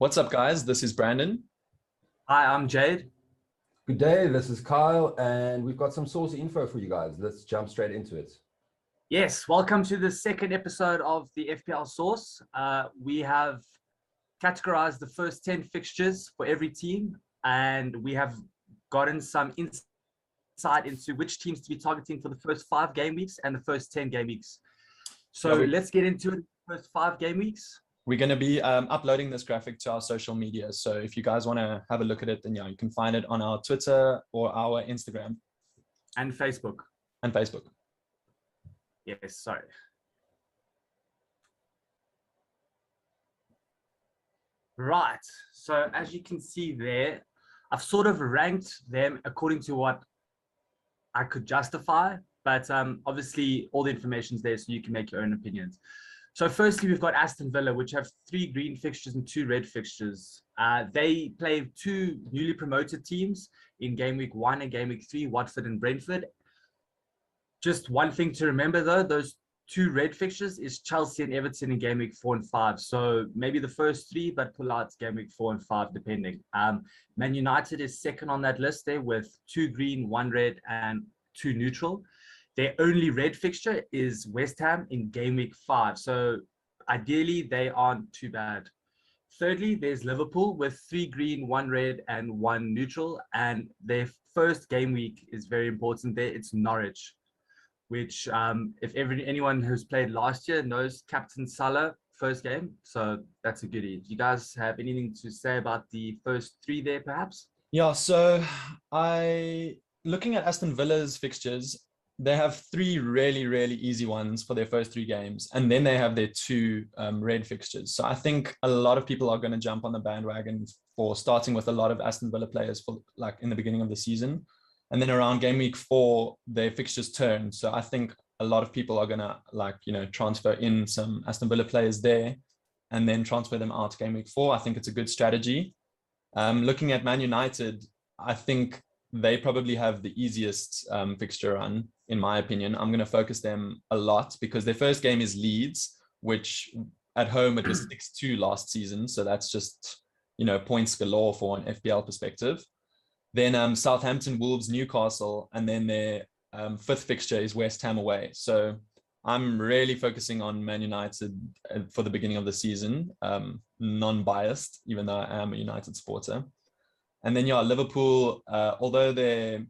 What's up, guys? This is Brandon. Hi, I'm Jade. Good day, this is Kyle, and we've got some source info for you guys. Let's jump straight into it. Yes, welcome to the second episode of the FPL Source. We have categorized the first 10 fixtures for every team, and we have gotten some insight into which teams to be targeting for the first 5 game weeks and the first 10 game weeks. So let's get into it. First 5 game weeks. We're going to be uploading this graphic to our social media. So if you guys want to have a look at it, then yeah, you can find it on our Twitter or our Instagram. And Facebook. And Facebook. Yes, sorry. Right. So as you can see there, I've sort of ranked them according to what I could justify, but obviously all the information's there so you can make your own opinions. So firstly, we've got Aston Villa, which have 3 green fixtures and 2 red fixtures. They play 2 newly promoted teams in game week 1 and game week 3, Watford and Brentford. Just one thing to remember though, those 2 red fixtures is Chelsea and Everton in game week 4 and 5. So maybe the first 3, but pull out game week 4 and 5 depending. Man United is second on that list there with 2 green, 1 red and 2 neutral. Their only red fixture is West Ham in game week 5. So ideally, they aren't too bad. Thirdly, there's Liverpool with 3 green, 1 red, and 1 neutral. And their first game week is very important there. It's Norwich, which if anyone who's played last year knows Captain Salah first game. So that's a goodie. Do you guys have anything to say about the first 3 there, perhaps? Yeah, so looking at Aston Villa's fixtures, they have 3 really, really easy ones for their first 3 games. And then they have their 2 red fixtures. So I think a lot of people are going to jump on the bandwagon for starting with a lot of Aston Villa players for like in the beginning of the season. And then around game week 4, their fixtures turn. So I think a lot of people are going to transfer in some Aston Villa players there and then transfer them out game week 4. I think it's a good strategy. Looking at Man United, I think they probably have the easiest fixture run, in my opinion. I'm going to focus them a lot because their first game is Leeds, which at home it was 6-2 last season. So that's just, points galore for an FPL perspective. Then Southampton, Wolves, Newcastle, and then their 5th fixture is West Ham away. So I'm really focusing on Man United for the beginning of the season, non-biased, even though I am a United supporter. And then, Liverpool, although their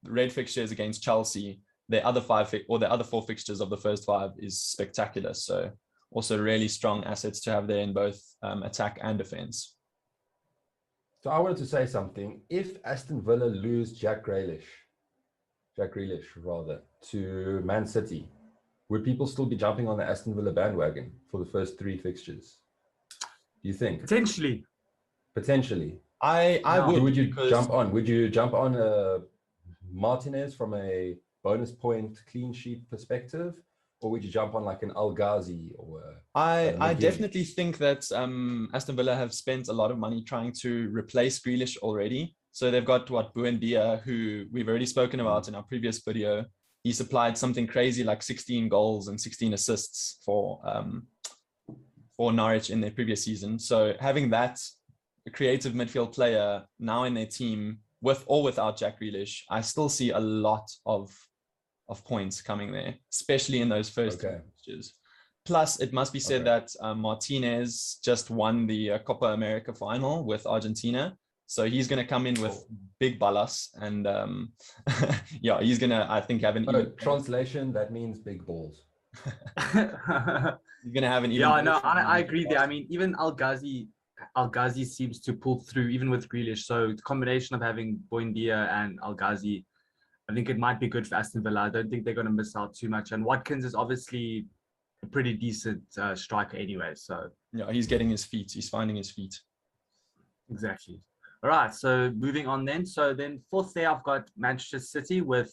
red fixture is against Chelsea, their other 4 fixtures of the first 5 is spectacular. So also really strong assets to have there in both attack and defense. So I wanted to say something. If Aston Villa lose Jack Grealish to Man City, would people still be jumping on the Aston Villa bandwagon for the first 3 fixtures? Do you think? Potentially. I would. Who would you jump on? Would you jump on Martinez from a bonus point clean sheet perspective, or would you jump on like an Al Ghazi or? I definitely think that Aston Villa have spent a lot of money trying to replace Grealish already. So they've got Buendia, who we've already spoken about in our previous video. He supplied something crazy like 16 goals and 16 assists for Norwich in their previous season. So having that a creative midfield player now in their team, with or without Jack Grealish, I still see a lot of points coming there, especially in those first 2 matches. Plus, it must be said that Martinez just won the Copa America final with Argentina. So he's going to come in with big balas and he's going to, I think, have an even... Translation, that means big balls. He's going to have an even... Yeah, no, I agree there. I mean, even Al Ghazi seems to pull through even with Grealish. So the combination of having Buendia and Al Ghazi, I think it might be good for Aston Villa. I don't think they're going to miss out too much. And Watkins is obviously a pretty decent striker anyway. So yeah, he's getting his feet. He's finding his feet. Exactly. All right. So moving on then. So then 4th there, I've got Manchester City with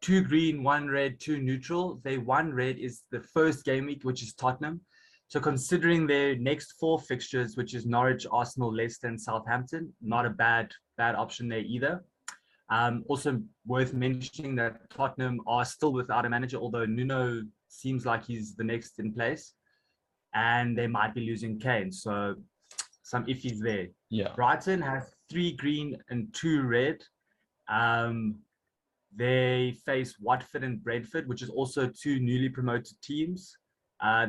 2 green, 1 red, 2 neutral. Their 1 red is the first game week, which is Tottenham. So considering their next 4 fixtures, which is Norwich, Arsenal, Leicester, and Southampton, not a bad option there either. Also worth mentioning that Tottenham are still without a manager, although Nuno seems like he's the next in place, and they might be losing Kane. So some iffies there. Yeah. Brighton has 3 green and 2 red. They face Watford and Brentford, which is also 2 newly promoted teams.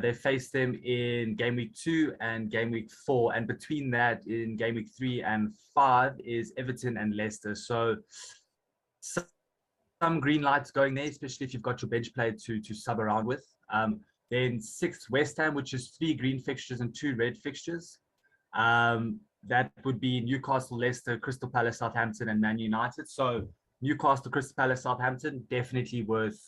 They face them in game week 2 and game week 4. And between that, in game week 3 and 5 is Everton and Leicester. So some green lights going there, especially if you've got your bench player to sub around with. Then 6th, West Ham, which is 3 green fixtures and 2 red fixtures. That would be Newcastle, Leicester, Crystal Palace, Southampton, and Man United. So Newcastle, Crystal Palace, Southampton, definitely worth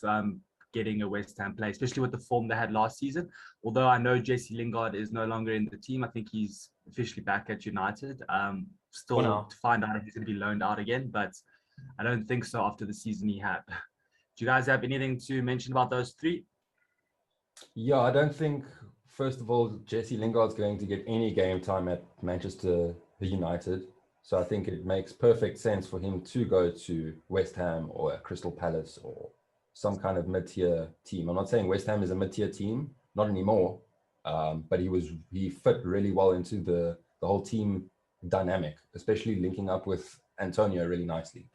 getting a West Ham play, especially with the form they had last season. Although I know Jesse Lingard is no longer in the team. I think he's officially back at United. Still to find out if he's going to be loaned out again, but I don't think so after the season he had. Do you guys have anything to mention about those 3? Yeah, I don't think, first of all, Jesse Lingard's going to get any game time at Manchester United. So I think it makes perfect sense for him to go to West Ham or Crystal Palace or some kind of mid-tier team. I'm not saying West Ham is a mid-tier team, not anymore, but he fit really well into the whole team dynamic, especially linking up with Antonio really nicely.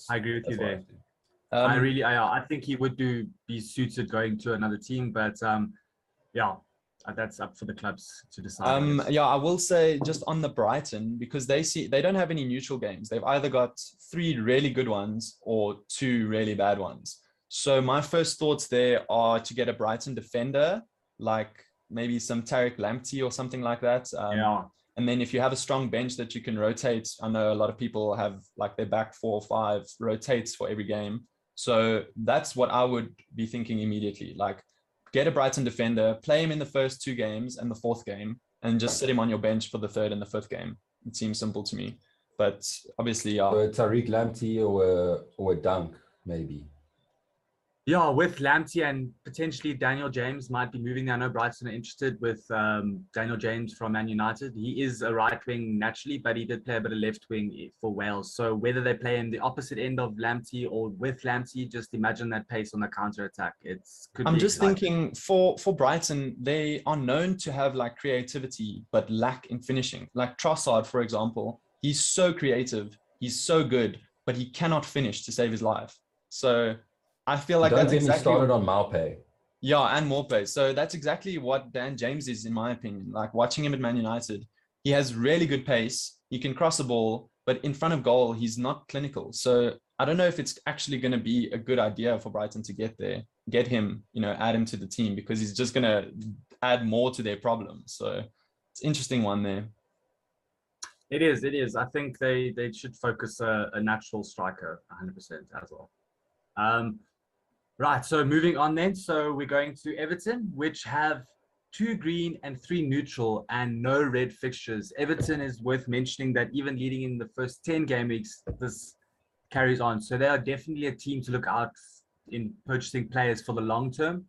I agree with you there. I think he would be suited going to another team, but yeah, that's up for the clubs to decide. Yeah, I will say just on the Brighton, because they don't have any neutral games. They've either got 3 really good ones or 2 really bad ones. So my first thoughts there are to get a Brighton defender, like maybe some Tariq Lamptey or something like that. And then if you have a strong bench that you can rotate, I know a lot of people have like their back 4 or 5 rotates for every game. So that's what I would be thinking immediately. Like, get a Brighton defender, play him in the first 2 games and the 4th game, and just sit him on your bench for the 3rd and the 5th game. It seems simple to me, but obviously, yeah. So Tariq Lamptey or a Dunk, maybe. Yeah, with Lamptey and potentially Daniel James might be moving there. I know Brighton are interested with Daniel James from Man United. He is a right wing naturally, but he did play a bit of left wing for Wales. So whether they play in the opposite end of Lamptey or with Lamptey, just imagine that pace on the counter attack. I'm just thinking for Brighton, they are known to have like creativity, but lack in finishing. Like Trossard, for example, he's so creative, he's so good, but he cannot finish to save his life. So I feel like that's exactly started on Maupay. Yeah, and Maupay. So that's exactly what Dan James is, in my opinion. Like watching him at Man United, he has really good pace. He can cross the ball, but in front of goal, he's not clinical. So I don't know if it's actually going to be a good idea for Brighton to get him, add him to the team, because he's just going to add more to their problem. So it's an interesting one there. It is. I think they should focus a natural striker 100% as well. Right, so moving on then. So we're going to Everton, which have 2 green and 3 neutral and no red fixtures. Everton is worth mentioning that even leading in the first 10 game weeks, this carries on. So they are definitely a team to look out in purchasing players for the long term.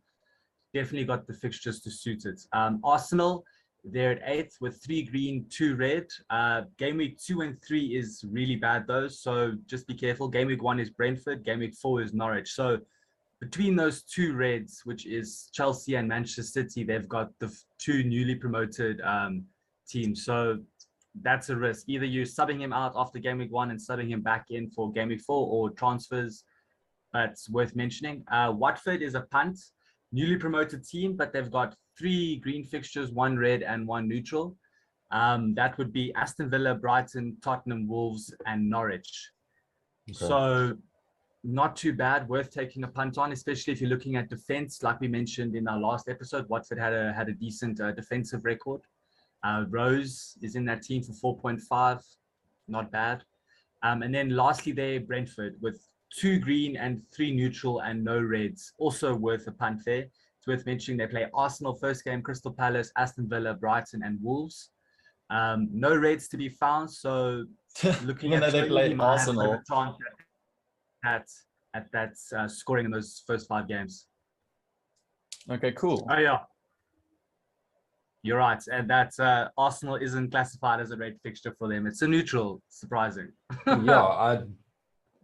Definitely got the fixtures to suit it. Arsenal, they're at 8th with 3 green, 2 red. Game week 2 and 3 is really bad though, so just be careful. Game week 1 is Brentford, game week 4 is Norwich. So between those 2 reds, which is Chelsea and Manchester City, they've got the 2 newly promoted teams. So that's a risk. Either you're subbing him out after game week 1 and subbing him back in for game week 4, or transfers. That's worth mentioning. Watford is a punt, newly promoted team, but they've got 3 green fixtures, 1 red and 1 neutral. That would be Aston Villa, Brighton, Tottenham, Wolves, and Norwich. Okay. So not too bad, worth taking a punt on, especially if you're looking at defense. Like we mentioned in our last episode, Watford had a decent defensive record. Rose is in that team for 4.5, not bad. And then lastly there, Brentford with 2 green and 3 neutral and no reds, also worth a punt there. It's worth mentioning they play Arsenal first game, Crystal Palace, Aston Villa, Brighton, and Wolves. No reds to be found, so looking at they play Arsenal at that scoring in those first 5 games. Okay, cool. Oh yeah, you're right, and that Arsenal isn't classified as a red fixture for them. It's a neutral. Surprising. Yeah,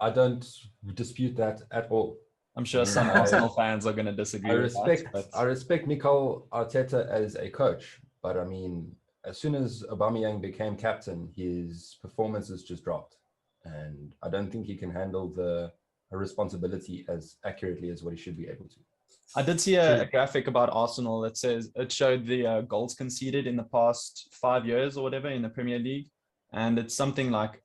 I don't dispute that at all. I'm sure some Arsenal fans are going to disagree. I respect Mikel Arteta as a coach, but I mean, as soon as Aubameyang became captain, his performances just dropped, and I don't think he can handle the responsibility as accurately as what he should be able to. I did see a graphic about Arsenal that says it showed the goals conceded in the past 5 years or whatever in the Premier League, and it's something like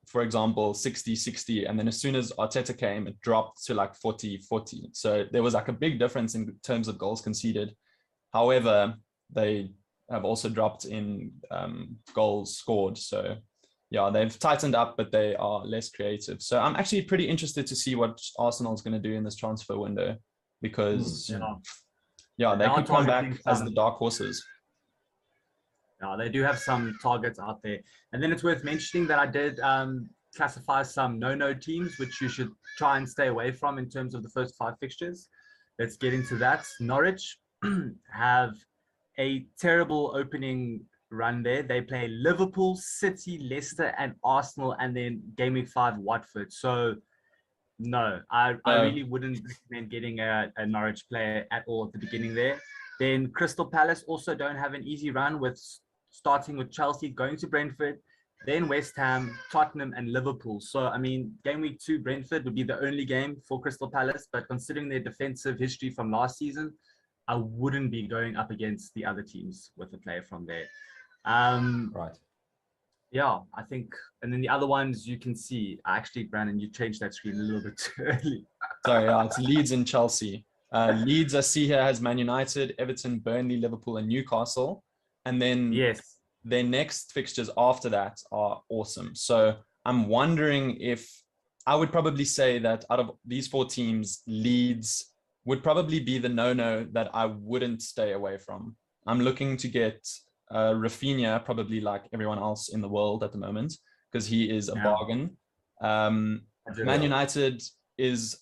for example 60-60, and then as soon as Arteta came, it dropped to like 40-40. So there was like a big difference in terms of goals conceded. However, they have also dropped in goals scored. So yeah, they've tightened up, but they are less creative. So I'm actually pretty interested to see what Arsenal is going to do in this transfer window, because yeah, they could come back as the dark horses. Yeah, they do have some targets out there. And then it's worth mentioning that I did classify some no-no teams, which you should try and stay away from in terms of the first 5 fixtures. Let's get into that. Norwich have a terrible opening run there. They play Liverpool, City, Leicester, and Arsenal, and then game week 5, Watford. So no, I really wouldn't recommend getting a Norwich player at all at the beginning there. Then Crystal Palace also don't have an easy run, with starting with Chelsea, going to Brentford, then West Ham, Tottenham, and Liverpool. So, I mean, game week 2, Brentford would be the only game for Crystal Palace, but considering their defensive history from last season, I wouldn't be going up against the other teams with a player from there. Right. Yeah, I think, and then the other ones you can see. Actually, Brandon, you changed that screen a little bit too early. Sorry, it's Leeds and Chelsea. Leeds, I see here, has Man United, Everton, Burnley, Liverpool, and Newcastle. And then their next fixtures after that are awesome. So I'm wondering if I would probably say that out of these 4 teams, Leeds would probably be the no-no that I wouldn't stay away from. I'm looking to get Rafinha, probably like everyone else in the world at the moment, because he is a bargain. Man United is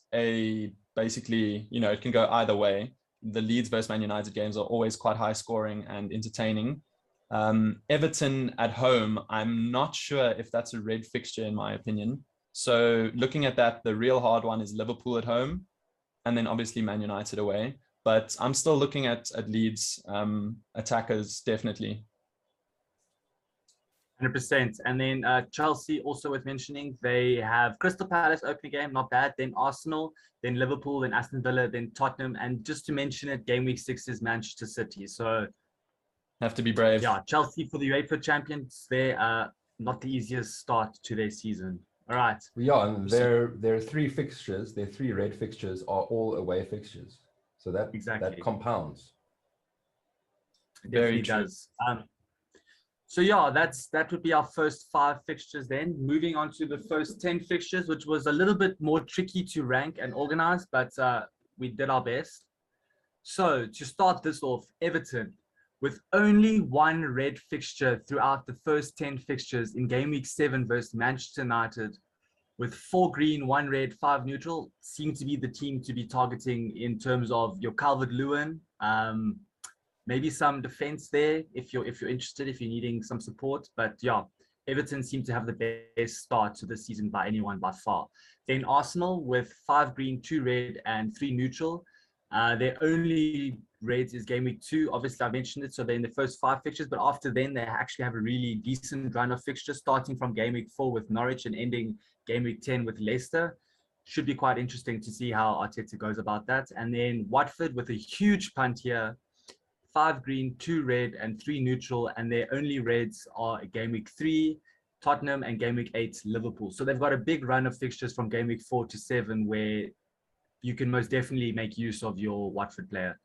basically, it can go either way. The Leeds versus Man United games are always quite high scoring and entertaining. Everton at home, I'm not sure if that's a red fixture in my opinion. So looking at that, the real hard one is Liverpool at home, and then obviously Man United away. But I'm still looking at Leeds attackers, definitely. 100%. And then Chelsea, also worth mentioning, they have Crystal Palace opening game, not bad. Then Arsenal, then Liverpool, then Aston Villa, then Tottenham. And just to mention it, game week 6 is Manchester City. So have to be brave. Yeah, Chelsea for the UEFA champions, they're not the easiest start to their season. All right. Yeah, and their 3 fixtures, their 3 red fixtures are all away fixtures. So that compounds. It definitely does. So yeah, that would be our first 5 fixtures then. Moving on to the first 10 fixtures, which was a little bit more tricky to rank and organize, but we did our best. So to start this off, Everton, with only 1 red fixture throughout the first 10 fixtures in game week 7 versus Manchester United, with 4 green, 1 red, 5 neutral, seem to be the team to be targeting in terms of your Calvert-Lewin. Maybe some defense there if you're interested, if you're needing some support. But yeah, Everton seem to have the best start to the season by anyone by far. Then Arsenal with 5 green, 2 red, and 3 neutral. Their only reds is game week 2. Obviously, I mentioned it. So they're in the first 5 fixtures, but after then, they actually have a really decent run of fixtures, starting from game week 4 with Norwich and ending game week 10 with Leicester. Should be quite interesting to see how Arteta goes about that. And then Watford with a huge punt here. 5 green, 2 red, and 3 neutral. And their only reds are game week 3, Tottenham, and game week 8, Liverpool. So they've got a big run of fixtures from game week 4 to 7 where you can most definitely make use of your Watford player.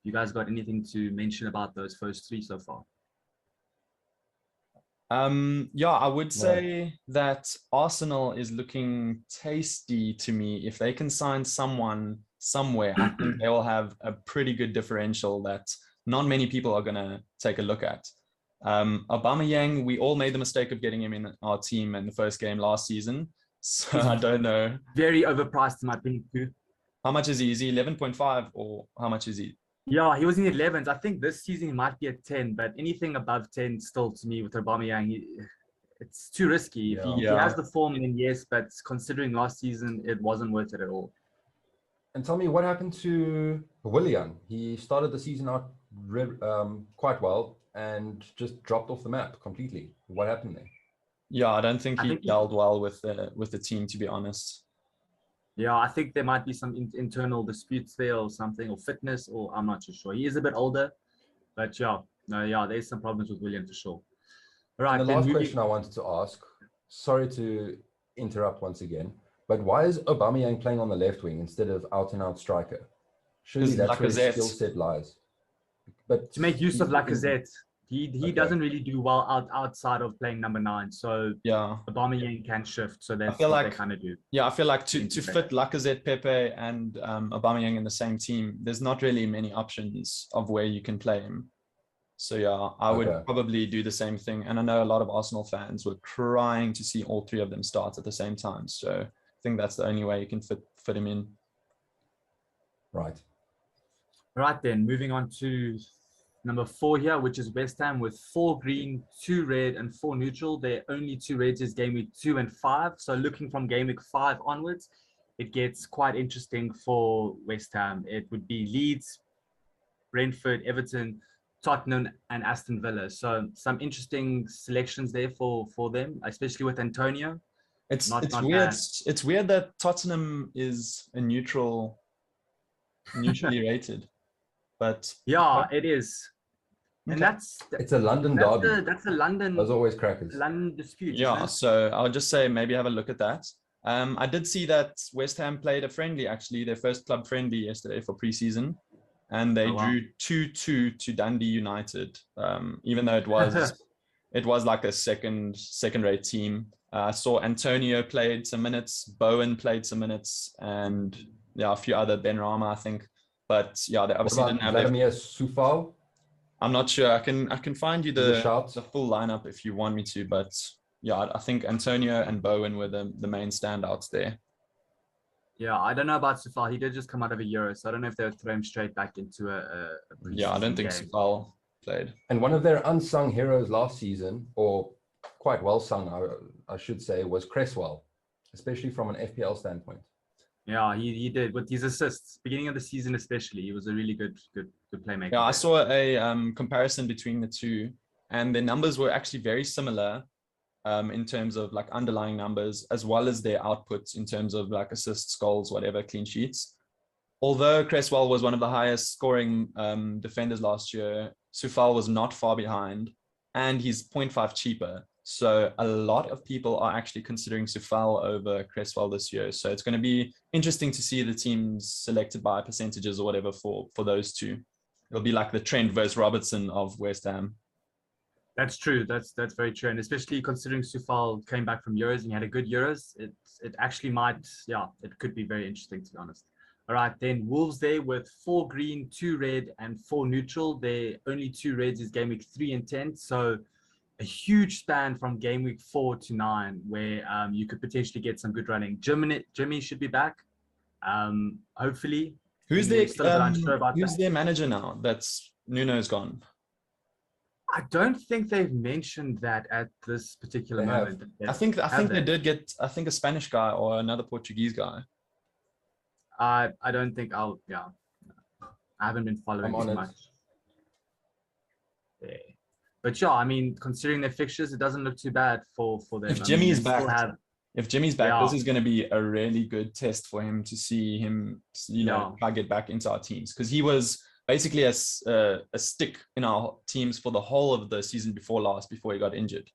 You guys got anything to mention about those first 3 so far? Yeah, I would say that Arsenal is looking tasty to me. If they can sign someone somewhere, I think they will have a pretty good differential that not many people are going to take a look at. Aubameyang, we all made the mistake of getting him in our team in the first game last season. So I don't know. Very overpriced in my opinion too. How much is he? Is he 11.5 or how much is he? Yeah, he was in the 11s. I think this season he might be at 10, but anything above 10 still to me with Aubameyang, it's too risky. If he has the form, then yes, but considering last season, it wasn't worth it at all. And tell me, what happened to Willian? He started the season out quite well, and just dropped off the map completely. What happened there? Yeah, I don't think I he think gelled well with the team, to be honest. Yeah, I think there might be some internal disputes there or something, or fitness, or I'm not too sure. He is a bit older, but yeah, no, yeah, there's some problems with William for sure. All And right, the then last moving. question I wanted to ask, sorry to interrupt once again, but why is Aubameyang playing on the left wing instead of out and out striker? Surely Because that's where his Lacazette, skill set lies. But To make use of he's in, Lacazette, he okay, doesn't really do well outside of playing number 9. So yeah, Aubameyang can shift. So I that's feel what they like kind of do. yeah, I feel like to Integrate. fit Lacazette, Pepe, and Aubameyang in the same team, there's not really many options of where you can play him. So yeah, I would okay. probably do the same thing. And I know a lot of Arsenal fans were crying to see all three of them start at the same time. So I think that's the only way you can fit him in. Right. Right then, moving on to number 4 here, which is West Ham with 4 green, 2 red, and 4 neutral. Their only 2 reds is game week 2 and 5. So looking from game week 5 onwards, it gets quite interesting for West Ham. It would be Leeds, Brentford, Everton, Tottenham, and Aston Villa. So some interesting selections there for them, especially with Antonio. It's Not weird. bad. It's weird that Tottenham is a neutrally rated, but Yeah, it is. And okay. It's a London derby. that's a London Those always crackers. dispute, isn't Yeah, it? so I'll just say maybe have a look at that. I did see that West Ham played a friendly, actually, their first club friendly yesterday for preseason, and they Oh, wow. drew 2-2 to Dundee United. Even though it was like a second rate team. I saw Antonio played some minutes, Bowen played some minutes, and yeah, a few other Benrahma, I think. But yeah, they What obviously about didn't have Vladimir Sufal? I'm not sure. I can find you He's a the shout. full lineup if you want me to, but yeah, I think Antonio and Bowen were the main standouts there. Yeah, I don't know about Sufal. He did just come out of a Euro, so I don't know if they'll throw him straight back into a Yeah, I don't preseason think game. Safal played. And one of their unsung heroes last season, or quite well sung, I should say, was Cresswell, especially from an FPL standpoint. Yeah, he did with his assists. Beginning of the season, especially, he was a really good playmaker. Yeah, I there. saw a comparison between the two, and their numbers were actually very similar in terms of like underlying numbers, as well as their outputs in terms of like assists, goals, whatever, clean sheets. Although Cresswell was one of the highest scoring defenders last year, Sufal was not far behind, and he's 0.5 cheaper. So a lot of people are actually considering Sufal over Cresswell this year. So it's going to be interesting to see the teams selected by percentages or whatever for those two. It'll be like the Trent versus Robertson of West Ham. That's true. That's very true, and especially considering Sufal came back from Euros and he had a good Euros, it actually might, yeah, it could be very interesting, to be honest. All right, then Wolves there with 4 green, 2 red, and 4 neutral. Their only 2 reds is game week 3 and 10. So a huge span from game week 4 to 9, where you could potentially get some good running. Jimmy should be back, hopefully. Who's We're still a bit unsure about who's that. their manager now? That's Nuno's gone. I don't think they've mentioned that at this particular moment. I think they did get a Spanish guy or another Portuguese guy. I don't think I haven't been following too much. Yeah. But yeah, I mean, considering their fixtures, it doesn't look too bad for them. If Jimmy's back, Yeah. this is going to be a really good test for him to see him, try to get back into our teams, because he was basically a stick in our teams for the whole of the season before he got injured.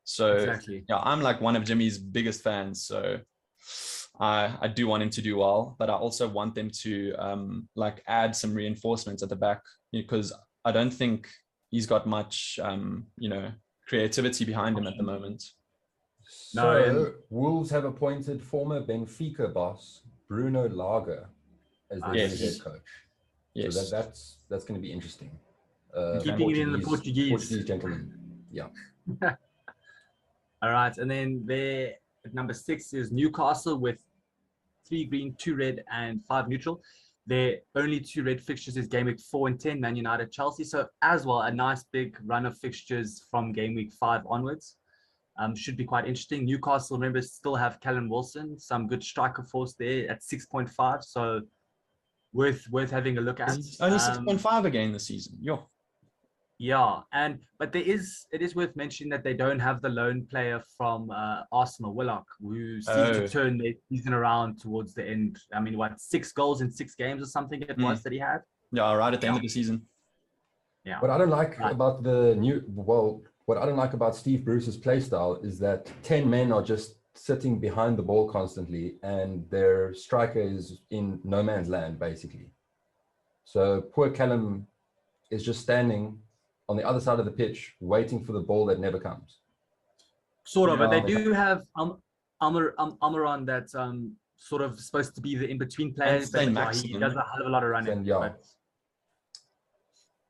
So exactly. Yeah, I'm like one of Jimmy's biggest fans. So I do want him to do well, but I also want them to like add some reinforcements at the back, because I don't think he's got much creativity behind him at the moment. So Wolves have appointed former Benfica boss Bruno Lage as their head coach. Yes. So that's going to be interesting. Keeping it in the Portuguese gentleman. Yeah. All right, and then there at number 6 is Newcastle with 3 green, 2 red, and 5 neutral. Their only 2 red fixtures is game week 4 and 10, Man United, Chelsea. So as well, a nice big run of fixtures from game week 5 onwards. Should be quite interesting. Newcastle, remember, still have Callum Wilson, some good striker force there at 6.5. So worth having a look at. Only 6.5 again this season. Yo. Yeah, but it is worth mentioning that they don't have the lone player from Arsenal, Willock, who seemed to Oh, turn their season around towards the end. I mean, what, 6 goals in 6 games or something it was that he had? yeah, right at the end Yeah, of the season. yeah. What I don't like Right. about what I don't like about Steve Bruce's play style is that 10 men are just sitting behind the ball constantly and their striker is in no man's land, basically. So poor Callum is just standing on the other side of the pitch, waiting for the ball that never comes. Sort of, but they Yeah, do have Amaran that's sort of supposed to be the in-between and player, but Saint yeah, he does Maximum. a hell of a lot of running. And yeah, But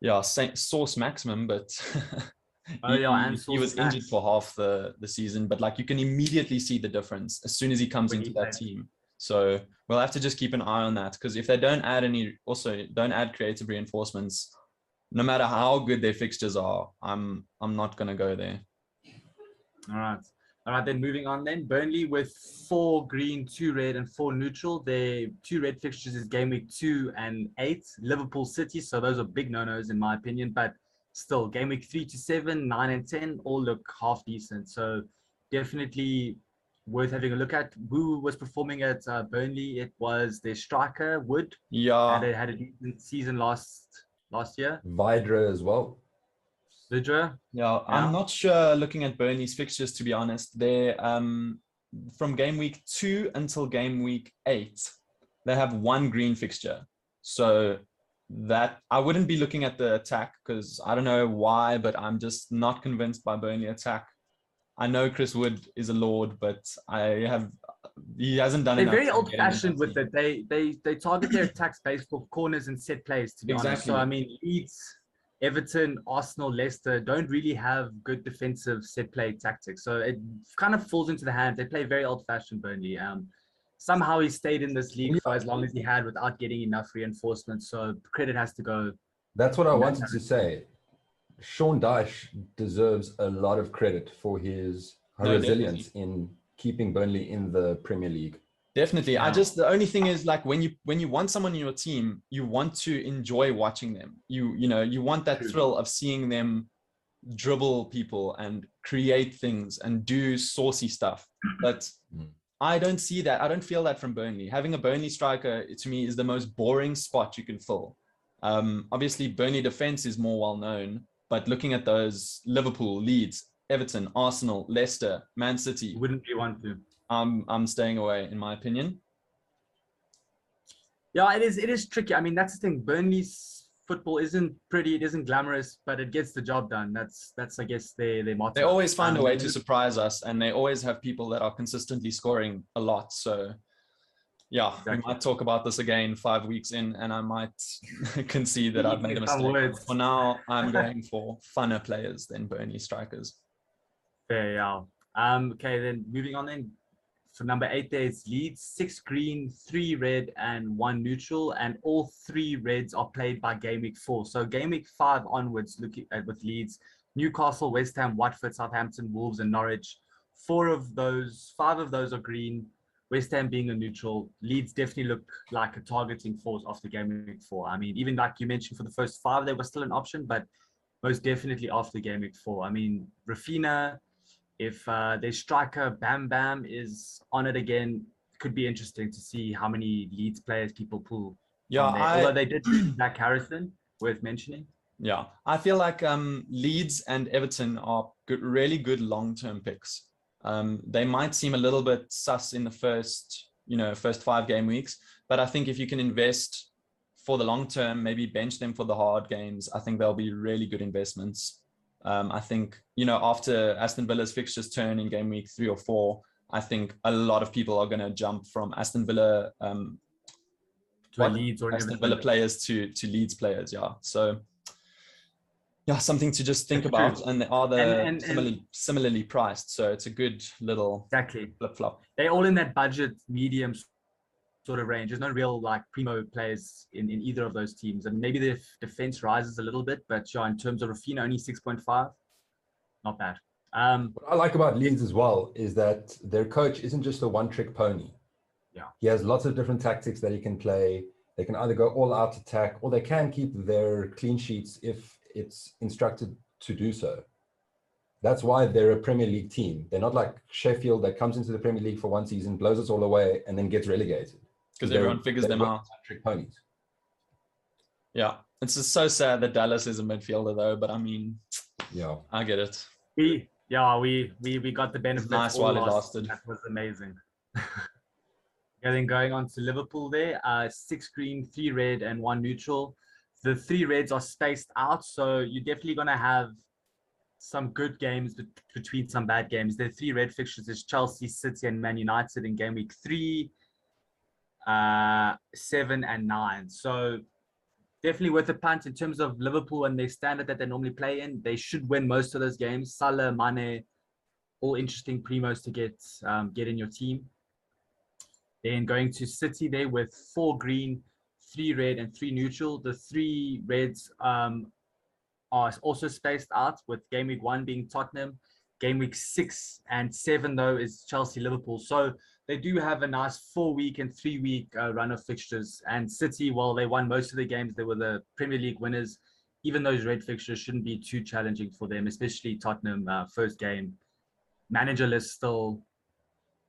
Yeah, Saint Source Maximum, but oh yeah, and he Source was injured Max for half the season. But like you can immediately see the difference as soon as he comes when into he that plays. team. So we'll have to just keep an eye on that because if they don't add any, also don't add creative reinforcements, no matter how good their fixtures are, I'm not gonna go there. All right. All right, then moving on then. Burnley with 4 green, 2 red, and 4 neutral. Their 2 red fixtures is game week 2 and 8. Liverpool City, so those are big no-nos in my opinion, but still game week 3 to 7, 9 and 10 all look half decent. So definitely worth having a look at. Who was performing at Burnley? It was their striker, Wood. Yeah, Had a decent season last year. Vidra as well. Vidra, yeah. I'm yeah. not sure looking at Burnley's fixtures to be honest. They're from game week 2 until game week 8, they have 1 green fixture. So that I wouldn't be looking at the attack because I don't know why, but I'm just not convinced by Burnley attack. I know Chris Wood is a lord, but he hasn't done They're enough very to get him in old-fashioned that with team. it. They target their attacks based off corners and set plays, to be honest. So I Exactly. mean, Leeds, Everton, Arsenal, Leicester don't really have good defensive set play tactics. So it kind of falls into the hands. They play very old-fashioned, Burnley. Somehow he stayed in this league for as long as he had without getting enough reinforcements. So credit has to go That's what I in that wanted to direction. say. Sean Dyche deserves a lot of credit for his No, resilience definitely. in keeping Burnley in the Premier League. Definitely. Yeah, The only thing is like when you want someone in your team, you want to enjoy watching them. You want that true. thrill of seeing them dribble people and create things and do saucy stuff. But Mm. I don't see that. I don't feel that from Burnley. Having a Burnley striker to me is the most boring spot you can fill. Obviously, Burnley defense is more well known, but looking at those Liverpool, Leeds, Everton, Arsenal, Leicester, Man City, Wouldn't you want to? I'm staying away in my opinion. Yeah, it is tricky. I mean, that's the thing. Burnley's football isn't pretty, it isn't glamorous, but it gets the job done. That's I guess their They motto. always find a way to surprise us, and they always have people that are consistently scoring a lot. So yeah, we Exactly. might talk about this again 5 weeks in, and I might concede that I've made a Some mistake. words. For now, I'm going for funner players than Burnley strikers. Fair, yeah. Okay, then moving on then. For number 8, there's Leeds, 6 green, 3 red, and 1 neutral, and all 3 reds are played by game week 4. So game week 5 onwards, looking at with Leeds, Newcastle, West Ham, Watford, Southampton, Wolves, and Norwich. 5 of those are green. West Ham being a neutral. Leeds definitely look like a targeting force after game week 4. I mean, even like you mentioned, for the first 5, they were still an option, but most definitely after game week 4. I mean, Rafinha, if their striker Bam Bam is on it again, it could be interesting to see how many Leeds players people pull Yeah, from there. Although they did lose Zach Harrison, worth mentioning. yeah, I feel like Leeds and Everton are good, really good long-term picks. They might seem a little bit sus in the first 5 game weeks, but I think if you can invest for the long term, maybe bench them for the hard games, I think they'll be really good investments. I think, after Aston Villa's fixtures turn in game week 3 or 4, I think a lot of people are going to jump from Aston Villa, To a Leeds or an Aston Villa Everton. players to Leeds players. Yeah. So yeah, something to just think That's about. true. And they are And similarly priced. So it's a good little exactly. flip flop. They're all in that budget medium sort of range. There's no real like primo players in either of those teams. And maybe the defense rises a little bit, but yeah, in terms of Rafinha, only 6.5, not bad. What I like about Leeds as well is that their coach isn't just a one-trick pony. Yeah. He has lots of different tactics that he can play. They can either go all out attack or they can keep their clean sheets it's instructed to do so. That's why they're a Premier League team. They're not like Sheffield that comes into the Premier League for one season, blows us all away, and then gets relegated. Because everyone figures them out. Trick ponies. Yeah, it's just so sad that Dallas is a midfielder though. But I mean, yeah, I get it. We got the benefits. Nice while it lasted. That was amazing. And then going on to Liverpool there, 6 green, 3 red, and 1 neutral. The 3 reds are spaced out, so you're definitely going to have some good games between some bad games. The 3 red fixtures is Chelsea, City, and Man United in game week 3, 7, and 9. So definitely worth a punt in terms of Liverpool and their standard that they normally play in. They should win most of those games. Salah, Mane, all interesting primos to get in your team. Then going to City there with 4 green, 3 red, and 3 neutral. The 3 reds are also spaced out, with game week 1 being Tottenham. Game week 6 and 7 though is Chelsea, Liverpool. So they do have a nice 4-week and 3-week run of fixtures. And City, while they won most of the games, they were the Premier League winners. Even those red fixtures shouldn't be too challenging for them, especially Tottenham first game. Managerless still.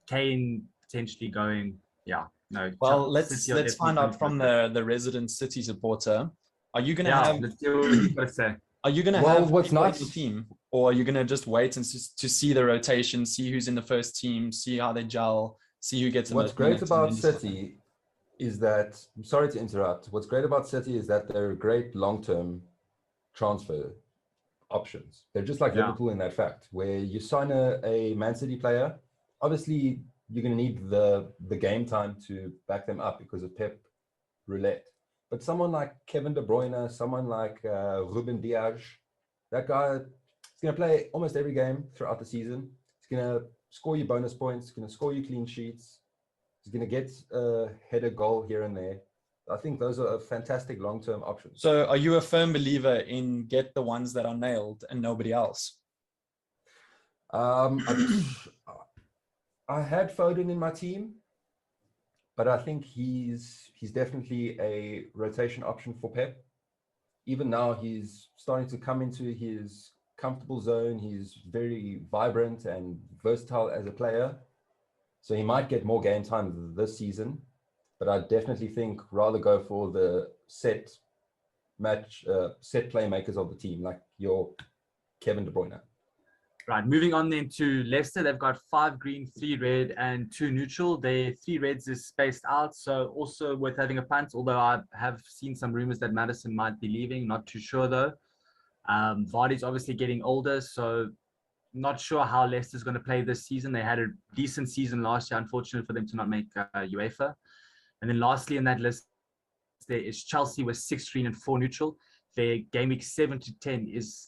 Kane potentially going. Yeah, no. Well, let's find out from the resident City supporter. Are you gonna have? Let's see what you've got to say. Are you gonna have what's nice your team, or are you gonna just wait and to see the rotation, see who's in the first team, see how they gel, see who gets? What's great about City is that, I'm sorry to interrupt. What's great about City is that they're great long-term transfer options. They're just like Liverpool in that fact, where you sign a Man City player, obviously you're going to need the game time to back them up because of Pep roulette. But someone like Kevin De Bruyne, someone like Ruben Dias, that guy is going to play almost every game throughout the season. He's going to score you bonus points, going to score you clean sheets. He's going to get a header goal here and there. I think those are fantastic long-term options. So are you a firm believer in get the ones that are nailed and nobody else? I had Foden in my team, but I think he's definitely a rotation option for Pep. Even now, he's starting to come into his comfortable zone. He's very vibrant and versatile as a player. So he might get more game time this season, but I definitely think rather go for the set playmakers of the team, like your Kevin De Bruyne. Right, moving on then to Leicester. They've got 5 green, 3 red, and 2 neutral. Their 3 reds is spaced out, so also worth having a punt, although I have seen some rumors that Maddison might be leaving. Not too sure though. Vardy's obviously getting older, so not sure how Leicester's going to play this season. They had a decent season last year, unfortunately for them to not make UEFA. And then lastly in that list, there is Chelsea with 6 green and 4 neutral. Their game week 7 to 10 is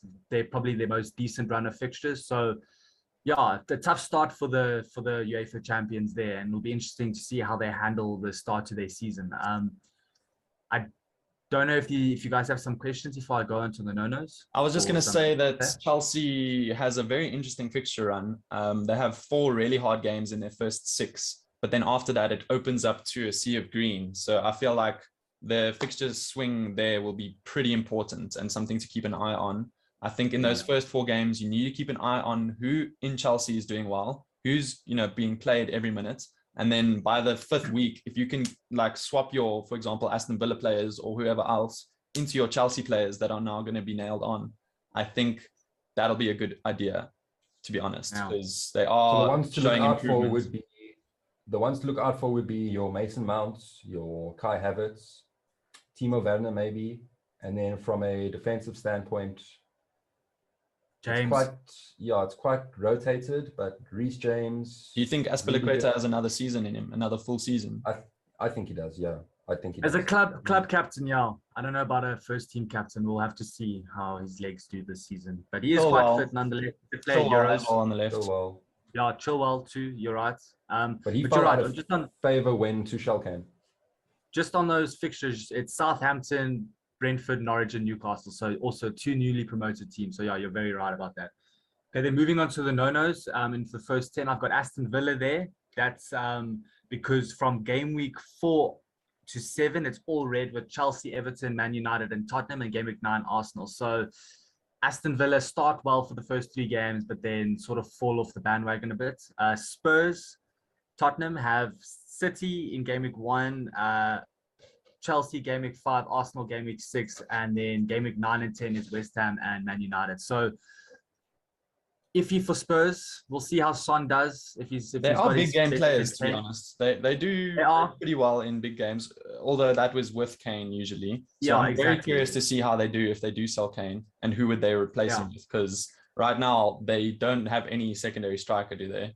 probably their most decent run of fixtures. So yeah, the tough start for the UEFA champions there, and it'll be interesting to see how they handle the start to their season. I don't know if you guys have some questions before I go into the no-nos. I was just going to say that Chelsea has a very interesting fixture run. They have 4 really hard games in their first 6, but then after that, it opens up to a sea of green. So I feel like the fixtures swing there will be pretty important and something to keep an eye on. I think in those first 4 games, you need to keep an eye on who in Chelsea is doing well, who's being played every minute. And then by the 5th week, if you can like swap your, for example, Aston Villa players or whoever else into your Chelsea players that are now going to be nailed on, I think that'll be a good idea, to be honest, because they are showing improvement. The ones to look out for would be your Mason Mounts, your Kai Havertz, Timo Werner maybe, and then from a defensive standpoint, James. It's quite rotated, but Reece James. Do you think Azpilicueta has another season in him, another full season? I think he does, yeah. I think he does. As a club captain, yeah. I don't know about a first team captain. We'll have to see how his legs do this season. But he is quite fit nonetheless. Chilwell on the left. Chilwell. Yeah, Chilwell too, you're right. But he fell out of favour when Tuchel came. Just on those fixtures, it's Southampton, Brentford, Norwich, and Newcastle. So also 2 newly promoted teams. So yeah, you're very right about that. Okay, then moving on to the no-nos. Into the first 10, I've got Aston Villa there. That's because from game week 4 to 7, it's all red with Chelsea, Everton, Man United, and Tottenham, and game week 9, Arsenal. So Aston Villa start well for the first 3 games, but then sort of fall off the bandwagon a bit. Spurs, Tottenham have City in game week 1, Chelsea game week 5, Arsenal game week 6, and then game week 9 and 10 is West Ham and Man United. So iffy for Spurs. We'll see how Son does. They are big game players, to be honest. They do pretty well in big games, although that was with Kane usually. So I'm very curious to see how they do if they do sell Kane, and who would they replace him with? Because right now they don't have any secondary striker, do they?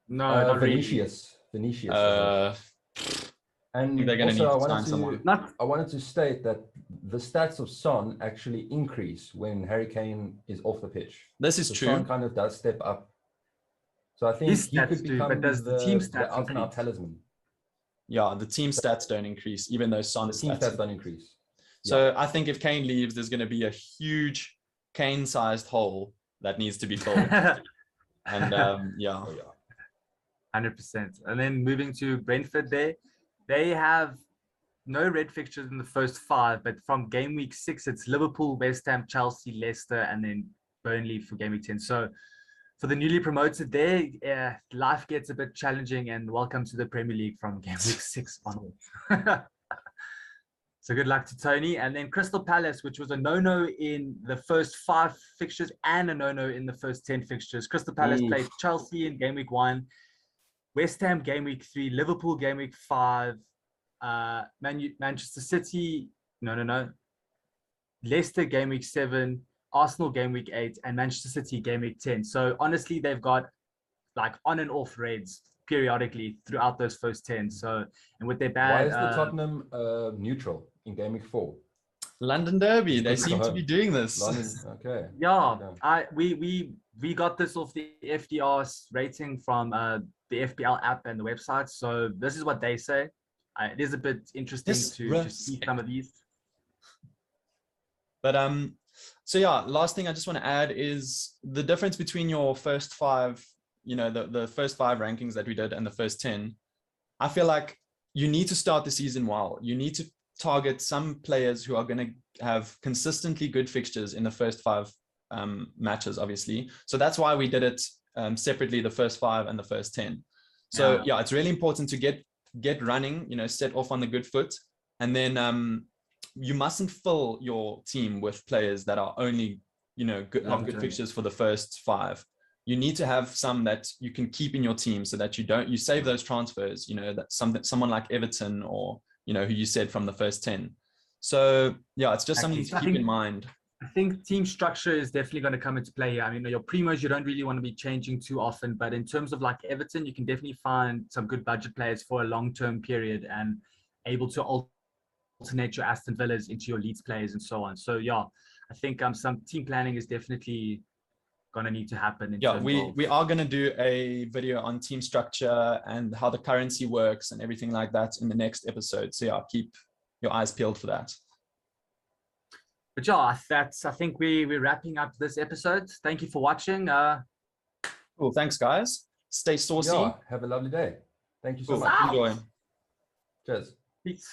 No, not Vinicius. And they're going to need to sign someone. I wanted to state that the stats of Son actually increase when Harry Kane is off the pitch. This is true. Son kind of does step up. So I think he could become but does the team stats ultimate talisman. Yeah, the team stats don't increase, even though Son's team stats don't increase. So I think if Kane leaves, there's going to be a huge Kane-sized hole that needs to be filled. And yeah. 100%. And then moving to Brentford there. They have no red fixtures in the first 5, but from game week 6, it's Liverpool, West Ham, Chelsea, Leicester, and then Burnley for game week 10. So for the newly promoted there, life gets a bit challenging, and welcome to the Premier League from game week 6 onwards. So good luck to Tony. And then Crystal Palace, which was a no-no in the first 5 fixtures and a no-no in the first 10 fixtures. Crystal Palace played Chelsea in game week 1. West Ham game week 3, Liverpool game week 5, Manchester City, no. Leicester game week 7, Arsenal game week 8, and Manchester City game week 10. So honestly, they've got like on and off raids periodically throughout those first 10. So, and with their bad... Why is the Tottenham neutral in game week 4? London Derby, they seem to be doing this. Okay. Yeah, we got this off the FDR rating from the FPL app and the website. So this is what they say. It is a bit interesting to see some of these. But so yeah, last thing I just want to add is the difference between your first 5, the first 5 rankings that we did and the first 10. I feel like you need to start the season well. You need to target some players who are going to have consistently good fixtures in the first 5 matches, obviously. So that's why we did it separately, the first 5 and the first 10. So yeah, it's really important to get running, set off on the good foot. And then you mustn't fill your team with players that are only, have good fixtures for the first 5. You need to have some that you can keep in your team so that you save those transfers, that someone like Everton or, who you said from the first 10. So yeah, it's just something to keep in mind. I think team structure is definitely going to come into play here. I mean, your primos, you don't really want to be changing too often, but in terms of like Everton, you can definitely find some good budget players for a long-term period and able to alternate your Aston Villas into your Leeds players and so on. So yeah, I think some team planning is definitely going to need to happen. We are going to do a video on team structure and how the currency works and everything like that in the next episode. So yeah, keep your eyes peeled for that. But yeah, I think we're wrapping up this episode. Thank you for watching. Cool. Thanks, guys. Stay saucy. Yeah, have a lovely day. Thank you so much. Enjoy. Cheers. Peace.